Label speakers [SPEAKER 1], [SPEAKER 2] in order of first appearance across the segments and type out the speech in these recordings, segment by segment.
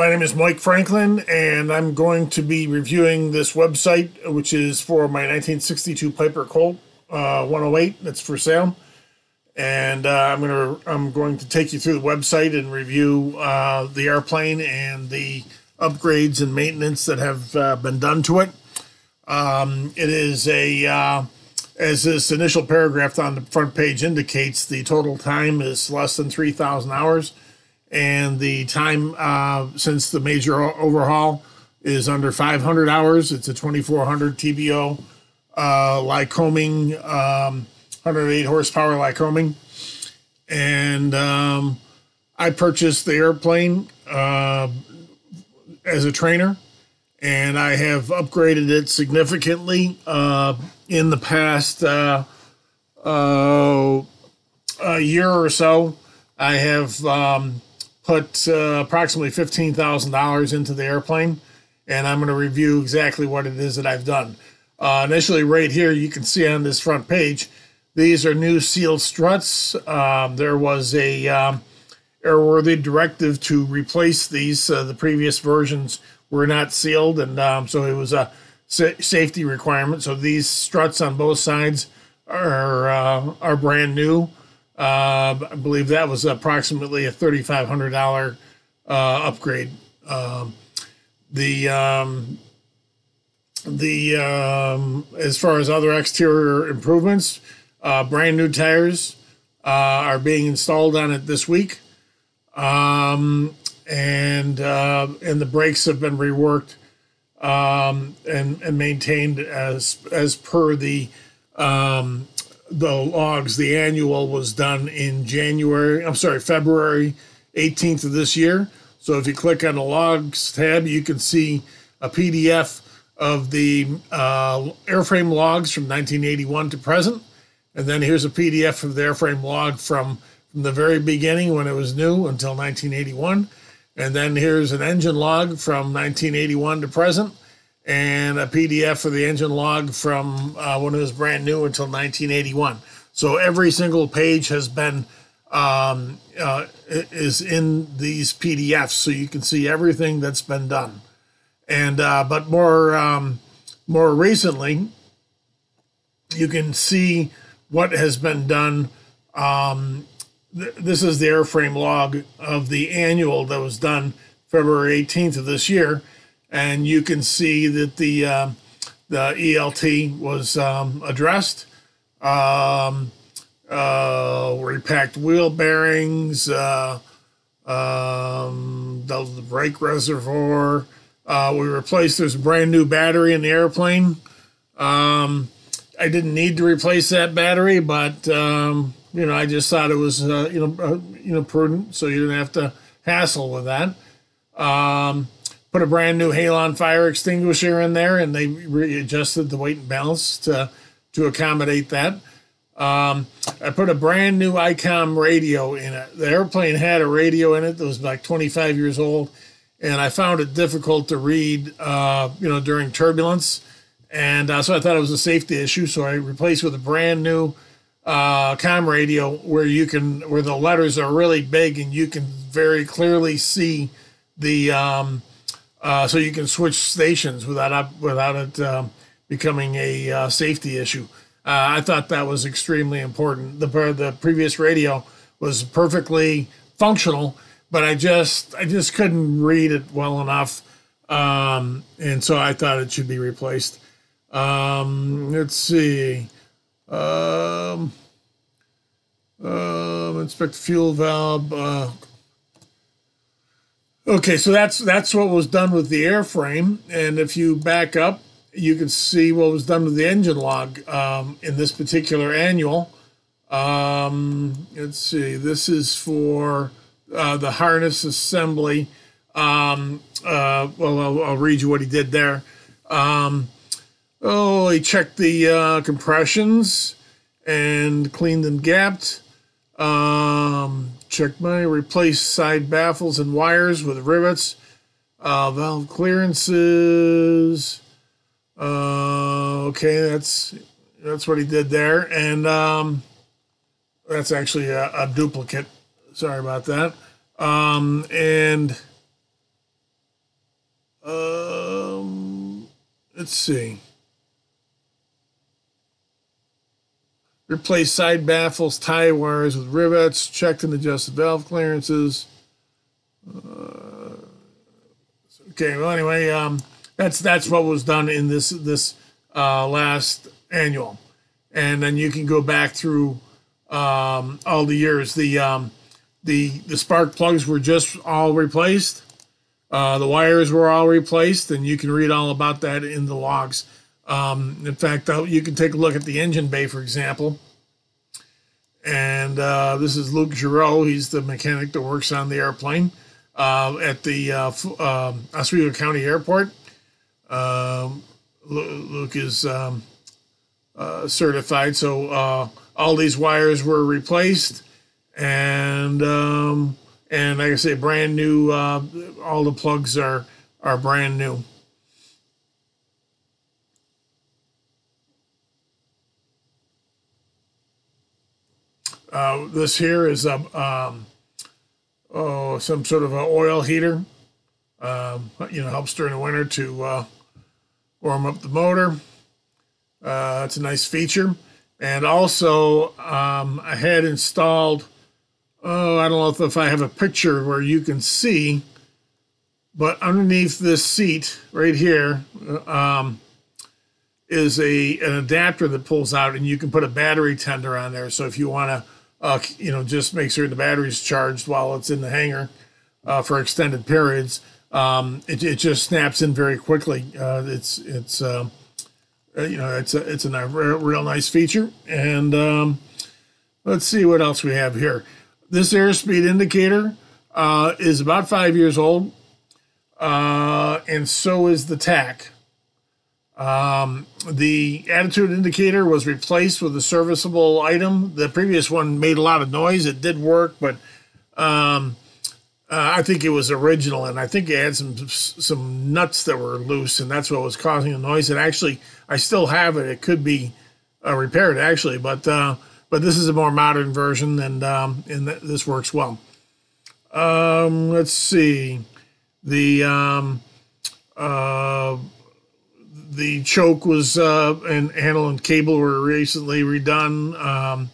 [SPEAKER 1] My name is Mike Franklin, and I'm going to be reviewing this website, which is for my 1962 Piper Colt 108 that's for sale. And I'm going to take you through the website and review the airplane and the upgrades and maintenance that have been done to it. It is as this initial paragraph on the front page indicates, the total time is less than 3,000 hours. And the time since the major overhaul is under 500 hours. It's a 2400 TBO Lycoming, 108 horsepower Lycoming. And I purchased the airplane as a trainer, and I have upgraded it significantly in the past a year or so. I have put approximately $15,000 into the airplane, and I'm going to review exactly what it is that I've done. Initially, right here, you can see on this front page, these are new sealed struts. There was a airworthy directive to replace these. The previous versions were not sealed, and so it was a safety requirement. So these struts on both sides are brand new. I believe that was approximately a $3,500 upgrade. As far as other exterior improvements, brand new tires are being installed on it this week, and the brakes have been reworked and maintained as per the logs. The annual was done in February 18th of this year. So if you click on the logs tab, you can see a PDF of the airframe logs from 1981 to present. And then here's a PDF of the airframe log from the very beginning when it was new until 1981. And then here's an engine log from 1981 to present, and a PDF for the engine log from when it was brand new until 1981. So every single page has been is in these PDFs, so you can see everything that's been done. And but more recently, you can see what has been done. This is the airframe log of the annual that was done February 18th of this year. And you can see that the ELT was addressed. Repacked wheel bearings, the brake reservoir. We replaced, there's a brand new battery in the airplane. I didn't need to replace that battery, but I just thought it was prudent, so you didn't have to hassle with that. Put a brand new halon fire extinguisher in there, and they readjusted the weight and balance to accommodate that. I put a brand new ICOM radio in it. The airplane had a radio in it that was like 25 years old, and I found it difficult to read, during turbulence. And so I thought it was a safety issue, so I replaced with a brand new comm radio where the letters are really big and you can very clearly see the so you can switch stations without it becoming a safety issue. I thought that was extremely important. The previous radio was perfectly functional, but I just couldn't read it well enough, and so I thought it should be replaced. Let's see. Inspect the fuel valve. Okay, so that's what was done with the airframe, and if you back up, you can see what was done with the engine log in this particular annual. Let's see, this is for the harness assembly. I'll read you what he did there. He checked the compressions and cleaned and gapped. Checked replaced side baffles and wires with rivets. Valve clearances. Okay, that's what he did there, and that's actually a duplicate. Sorry about that. And let's see. Replace side baffles, tie wires with rivets, checked and adjusted valve clearances. Okay, well, anyway, that's what was done in this last annual. And then you can go back through all the years. The spark plugs were just all replaced. The wires were all replaced, and you can read all about that in the logs. In fact, you can take a look at the engine bay, for example. And this is Luke Giroux. He's the mechanic that works on the airplane at the Oswego County Airport. Luke is certified, so all these wires were replaced, and like I say, brand new. All the plugs are brand new. This here is some sort of an oil heater. Helps during the winter to warm up the motor. It's a nice feature. And also, I had installed, I don't know if I have a picture where you can see, but underneath this seat right here is an adapter that pulls out, and you can put a battery tender on there. So if you want to, just make sure the battery's charged while it's in the hangar for extended periods, it just snaps in very quickly. It's a real nice feature. And let's see what else we have here. This airspeed indicator is about 5 years old, and so is the TAC. The attitude indicator was replaced with a serviceable item. The previous one made a lot of noise. It did work, but I think it was original, and I think it had some nuts that were loose, and that's what was causing the noise. And actually, I still have it. It could be repaired, actually, but this is a more modern version, and this works well. Let's see. The choke was and handle and cable were recently redone.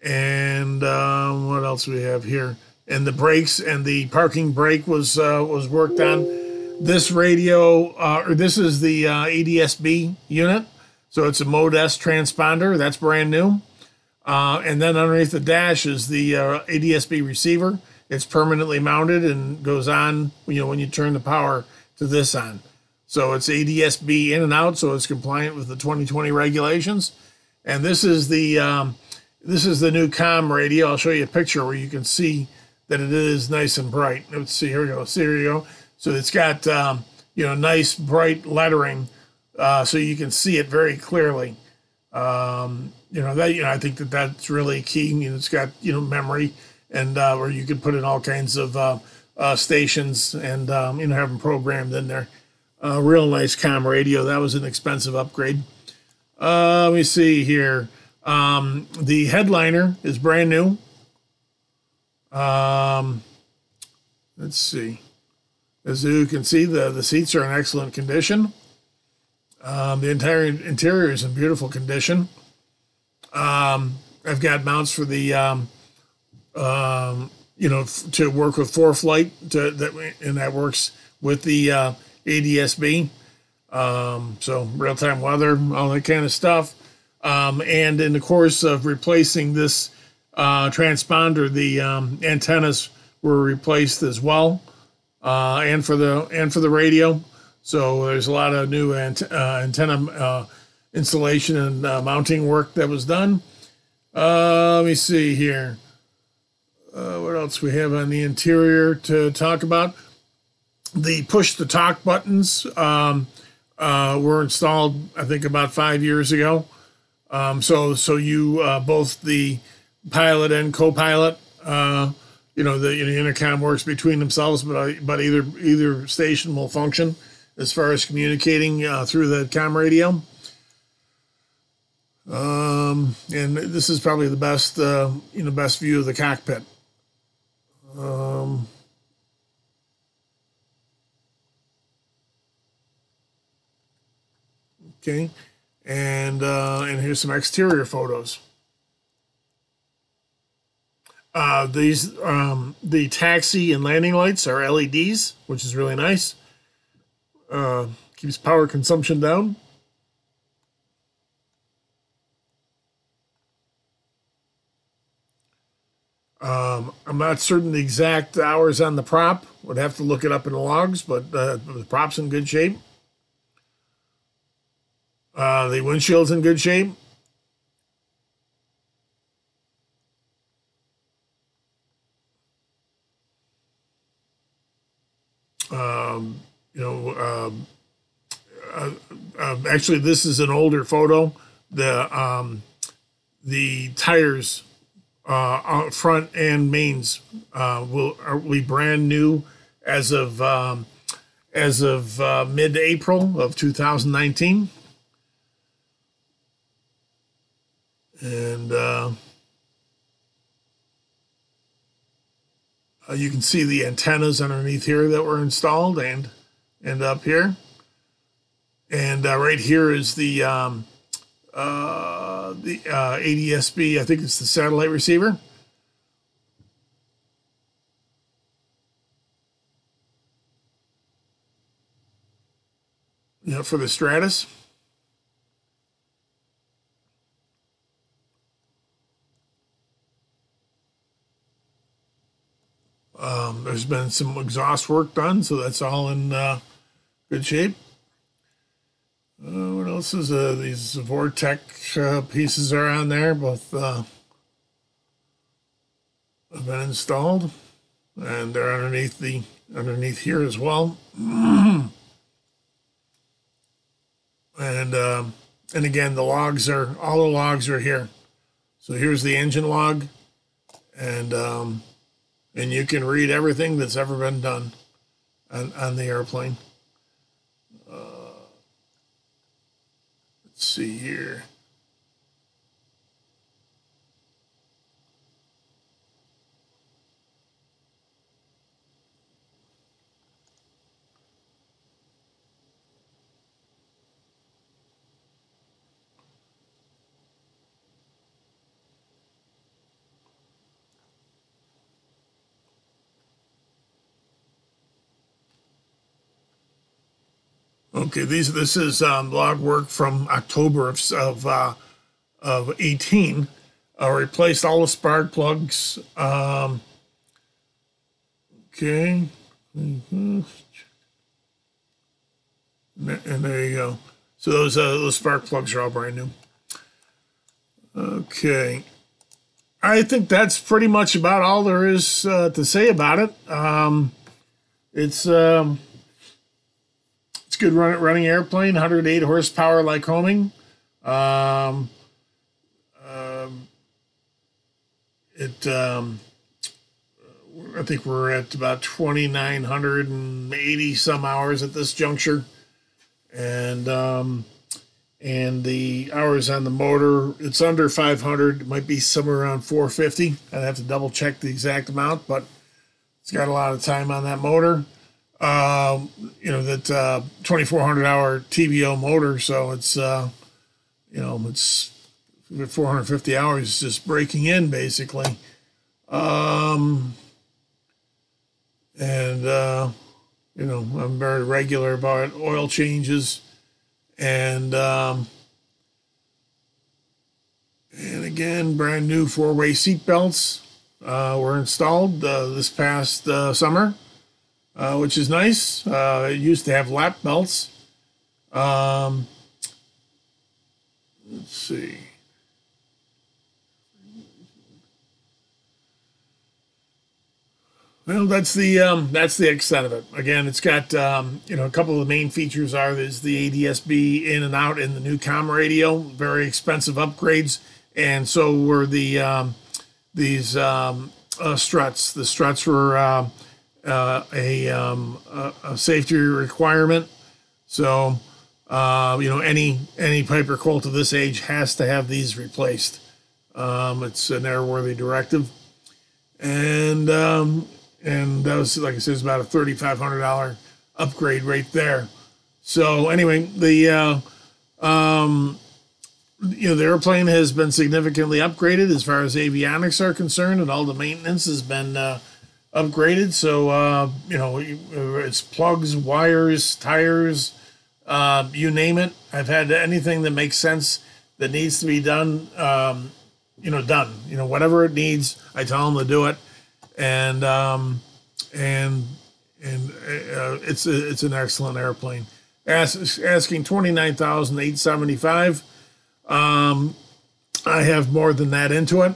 [SPEAKER 1] What else do we have here? And the brakes and the parking brake was worked on. This radio, this is the ADSB unit. So it's a Mode S transponder. That's brand new. And then underneath the dash is the ADSB receiver. It's permanently mounted and goes on, when you turn the power to this on. So it's ADSB in and out, so it's compliant with the 2020 regulations. And this is the new Comm Radio. I'll show you a picture where you can see that it is nice and bright. Let's see. Here we go. See, here you go. So it's got nice bright lettering, so you can see it very clearly. I think that's really key. It's got memory, and where you can put in all kinds of stations and have them programmed in there. Real nice Comm Radio. That was an expensive upgrade. Let me see here. The headliner is brand new. Let's see. As you can see, the seats are in excellent condition. The entire interior is in beautiful condition. I've got mounts for the to work with ForeFlight, and that works with the ADSB. So real-time weather, all that kind of stuff. And in the course of replacing this transponder, the antennas were replaced as well, and for the radio. So there's a lot of new antenna installation and mounting work that was done. Let me see here. What else we have on the interior to talk about? The push-to-talk buttons were installed, I think, about 5 years ago. So you both the pilot and co-pilot, the intercom works between themselves, but either station will function as far as communicating through the Comm Radio. And this is probably the best view of the cockpit. Okay, and here's some exterior photos. The taxi and landing lights are LEDs, which is really nice. Keeps power consumption down. I'm not certain the exact hours on the prop. Would have to look it up in the logs, but the prop's in good shape. The windshield's in good shape. Actually, this is an older photo. The tires, front and mains, will be brand new as of mid-April of 2019, and you can see the antennas underneath here that were installed and up here. And right here is the ADSB, I think it's the satellite receiver. Yeah, for the Stratus. There's been some exhaust work done, so that's all in good shape. What else is these Vortex pieces are on there? Both have been installed, and they're underneath here as well. And again, all the logs are here. So here's the engine log, and you can read everything that's ever been done on the airplane. Let's see here. Okay, this is log work from October of 18. Replaced all the spark plugs. Okay. And there you go. So those spark plugs are all brand new. Okay. I think that's pretty much about all there is to say about it. It's good running airplane, 108 horsepower Lycoming. I think we're at about 2,980 some hours at this juncture, and the hours on the motor, it's under 500. It might be somewhere around 450. I'd have to double check the exact amount, but it's got a lot of time on that motor. That 2,400 hour TBO motor, so it's it's 450 hours just breaking in basically. I'm very regular about oil changes, and again, brand new 4-way seat belts were installed this past summer. Which is nice. It used to have lap belts. Let's see. Well, that's the extent of it. Again, it's got a couple of the main features is the ADSB in and out in the new Comm Radio. Very expensive upgrades, and so were these struts. The struts were a safety requirement. So any Piper Colt of this age has to have these replaced. It's an airworthy directive, and that was, like I said, it's about a $3,500 upgrade right there. So anyway, the The airplane has been significantly upgraded as far as avionics are concerned, and all the maintenance has been upgraded. So, it's plugs, wires, tires, you name it. I've had anything that makes sense that needs to be done, done. Whatever it needs, I tell them to do it. And it's an excellent airplane. Asking $29,875. I have more than that into it.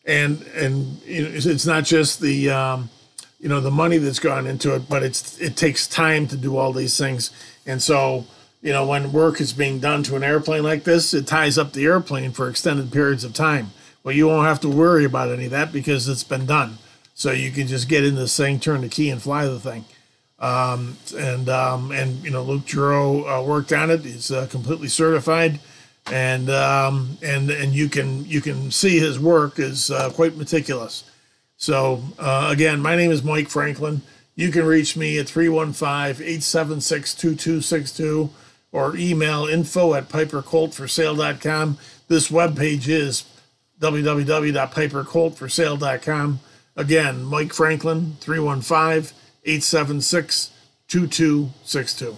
[SPEAKER 1] It's not just the the money that's gone into it, but it takes time to do all these things. And so, when work is being done to an airplane like this, it ties up the airplane for extended periods of time. Well, you won't have to worry about any of that because it's been done. So you can just get in this thing, turn the key, and fly the thing. Luke Giroux worked on it. He's completely certified, and you can see his work is quite meticulous. So again, my name is Mike Franklin. You can reach me at 315-876-2262 or email info@pipercoltforsale.com. This webpage is www.pipercoltforsale.com. Again, Mike Franklin, 315-876-2262.